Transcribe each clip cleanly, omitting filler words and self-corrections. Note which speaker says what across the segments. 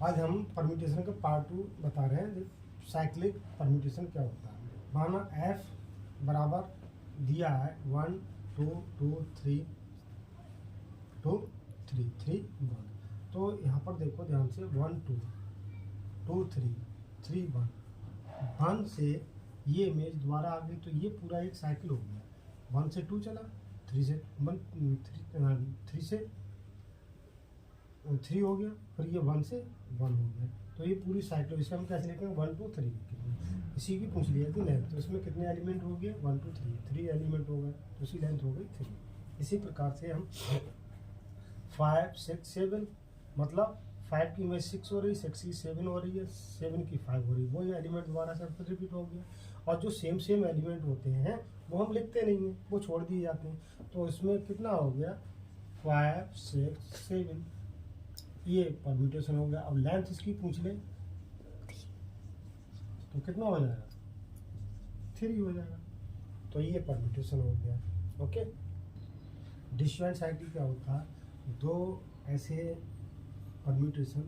Speaker 1: आज हम परम्यूटेशन का पार्ट 2 बता रहे हैं। साइक्लिक परम्यूटेशन क्या होता है। माना एफ बराबर दिया है 1 2 2 3 2 3 3 1। तो यहाँ पर देखो ध्यान से 1 2 2 3 3 1 1 से ये इमेज दोबारा आ गई, तो ये पूरा एक साइकिल हो गया। 1 से 2 चला, 3 से 1 3 से 3 हो गया, फिर ये 1 से 1 हो गया। तो ये पूरी साइकिल इसे हम कैसे लिखेंगे 1 2 3 लिखेंगे। इसी की पूछ लिया थी लेंथ, तो इसमें कितने एलिमेंट हो गए 1 2 3 एलिमेंट हो गए, तो इसकी लेंथ हो गई 3। इसी प्रकार से हम 5 6 7 मतलब 5 की इमेज 6 हो रही, 6 की 7 हो रही है, 7 की 5 हो रही है। वही एलिमेंट दोबारा से फिर रिपीट हो गया। और जो सेम एलिमेंट होते हैं वो हम लिखते नहीं हैं, वो छोड़ दिए जाते हैं। तो इसमें कितना हो गया 5 6 7, ये परम्यूटेशन हो गया। अब लेंथ इसकी पूछ ले तो कितना हो जाएगा 3 हो जाएगा। तो ये परम्यूटेशन हो गया। ओके, डिसजॉइंट साइकिल क्या होता है, दो ऐसे परम्यूटेशन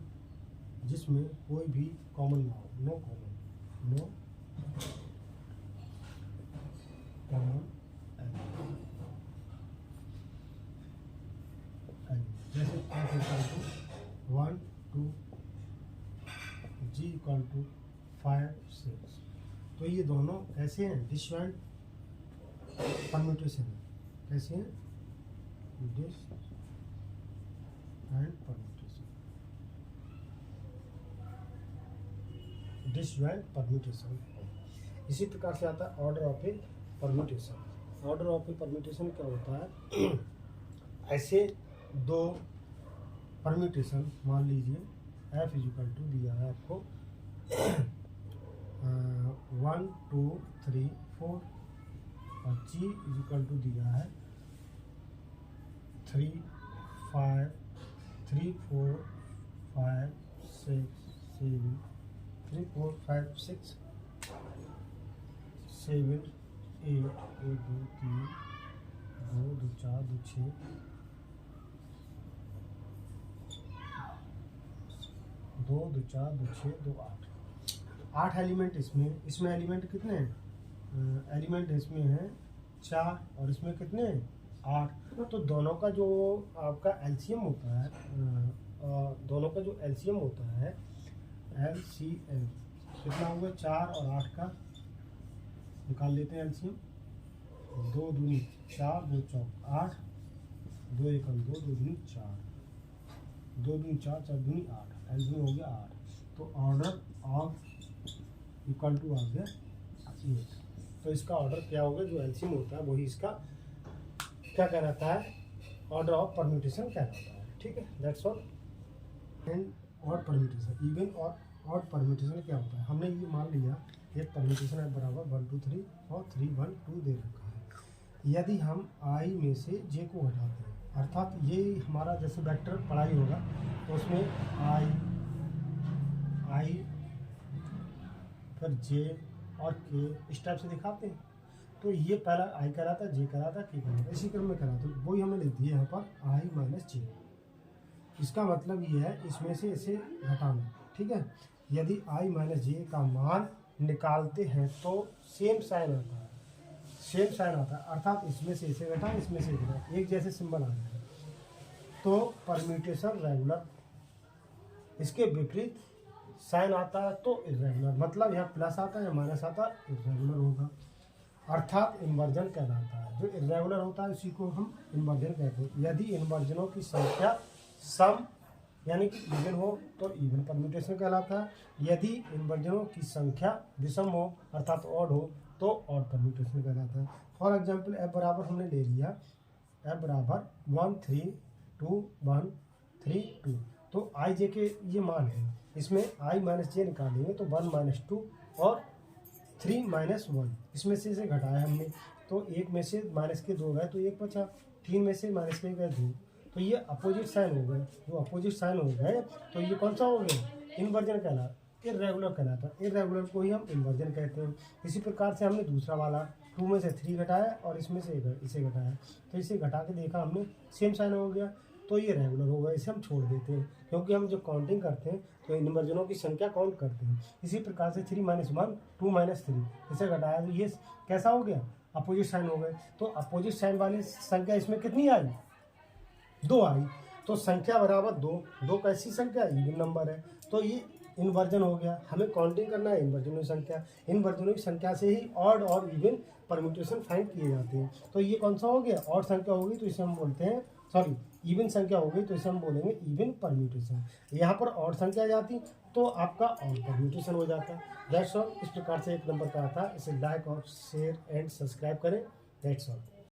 Speaker 1: जिसमें कोई भी कॉमन ना हो, नो कॉमन जैसे F equal to 1 2 G equal to 5 6। तो ये दोनों कैसे हैं डिसजॉइंट परम्यूटेशन है। कैसे हैं डिसजॉइंट परम्यूटेशन, डिसजॉइंट परम्यूटेशन। इसी प्रकार से आता है order of A permutation. Order of A permutation क्या होता है, ऐसे दो परम्यूटेशन मान लीजिए f इजिकल टू दिया है आपको 1 2 3 4 और g इजिकल टू दिया है 3 5 3 4 5 6 7 3 4 5 6 7 8 1 2 3 2 2 4 2 6 2 2 4 2 6 2 8 एलिमेंट इसमें एलिमेंट कितने हैं, एलिमेंट इसमें हैं 4 और इसमें कितने हैं 8। तो दोनों का जो आपका एलसीएम होता है, दोनों का जो एलसीएम होता है एलसीएम कितना हुआ 4 और 8 का निकाल लेते हैं एलसीएम। 2 दूनी 4 2 चौक 8 2 एकम 2 2 दूनी 4 2 दूनी 4 4 दूनी 8, एलसीएम हो गया 8। तो ऑर्डर ऑफ इक्वल टू आ गया 8। तो इसका ऑर्डर क्या होगा, जो एलसीएम होता है वही इसका क्या कहलाता है, ऑर्डर ऑफ परम्यूटेशन कहलाता है। ठीक है, that's all. And odd permutation, even और ऑड परम्यूटेशन क्या होता है, हमने ये मान लिया एक परम्यूटेशन है बराबर 1 2 3 और 3 1 2 दे रखा है। यदि हम i में से j को हटाते हैं, अर्थात ये हमारा जैसे वेक्टर पढ़ाई होगा तो उसमें i फिर j और k इस टाइप से दिखाते हैं। तो ये पहला i कराता, j कराता, k कराता, इसी क्रम में कराते। वही हमने लिख दिया यहाँ पर i माइनस j। इसका मतलब ये है इसमें से इसे घटाना। ठीक है, यदि i माइनस j का मान निकालते हैं तो सेम साइन आता है, सेम साइन आता है, अर्थात इसमें से इसे घटा, इसमें से घटा, एक जैसे सिंबल आ जाए तो परम्यूटेशन रेगुलर। इसके विपरीत साइन आता है तो इरेगुलर, मतलब यहाँ प्लस आता है या माइनस आता है इरेगुलर होगा, अर्थात इन्वर्जन कहलाता है। जो इरेगुलर होता है उसी को हम इन्वर्जन कहते हैं। यदि इन्वर्जनों की संख्या सम यानी कि इवन हो तो इवन परम्यूटेशन कहलाता है। यदि इन्वर्जनों की संख्या विषम हो अर्थात ऑड हो तो ऑड परम्यूटेशन कहलाता है। फॉर एग्जांपल f बराबर हमने ले लिया f बराबर 1 3 2 1 3 2। तो i j के ये मान है, इसमें i माइनस जे निकालेंगे तो 1 माइनस 2 और 3 माइनस 1, इसमें से इसे घटाया हमने तो एक में से माइनस के 2 गए तो एक बचा, 3 में से माइनस के गए 2। तो ये अपोजिट साइन हो गए, जो अपोजिट साइन हो गए तो ये कौन सा हो गया, इन्वर्जन कहलाता, इरेगुलर कहलाता। इरेगुलर को ही हम इन्वर्जन कहते हैं। इसी प्रकार से हमने दूसरा वाला 2 में से 3 घटाया और इसमें से इसे घटाया, तो इसे घटा के देखा हमने सेम साइन हो गया। तो ये रेगुलर होगा, इसे हम छोड़ देते हैं, क्योंकि हम जो काउंटिंग करते हैं तो इनवर्जनों की संख्या काउंट करते हैं। इसी प्रकार से 3 - 1 2 - 3 इसे घटाया तो ये कैसा हो गया, अपोजिट साइन हो गए। तो अपोजिट साइन वाली संख्या इसमें कितनी आई, 2 आई। तो संख्या बराबर 2, 2 कैसी संख्या है, इवन नंबर है, तो ये इन्वर्जन हो गया। हमें काउंटिंग करना है इन्वर्जनों की संख्या, इन्वर्जनों की संख्या से ही ऑड और इवन परम्यूटेशन फाइंड किए जाते हैं। तो ये कौन सा हो गया, ऑड संख्या होगी तो इसे हम बोलते हैं, सॉरी इवन संख्या हो गई तो इसे हम बोलेंगे इवन परम्यूटेशन। यहाँ पर ऑड संख्या जाती तो आपका ऑड परम्यूटेशन हो जाता। That's all. इस प्रकार से 1 नंबर का आता है। इसे लाइक और शेयर एंड सब्सक्राइब करें। That's all.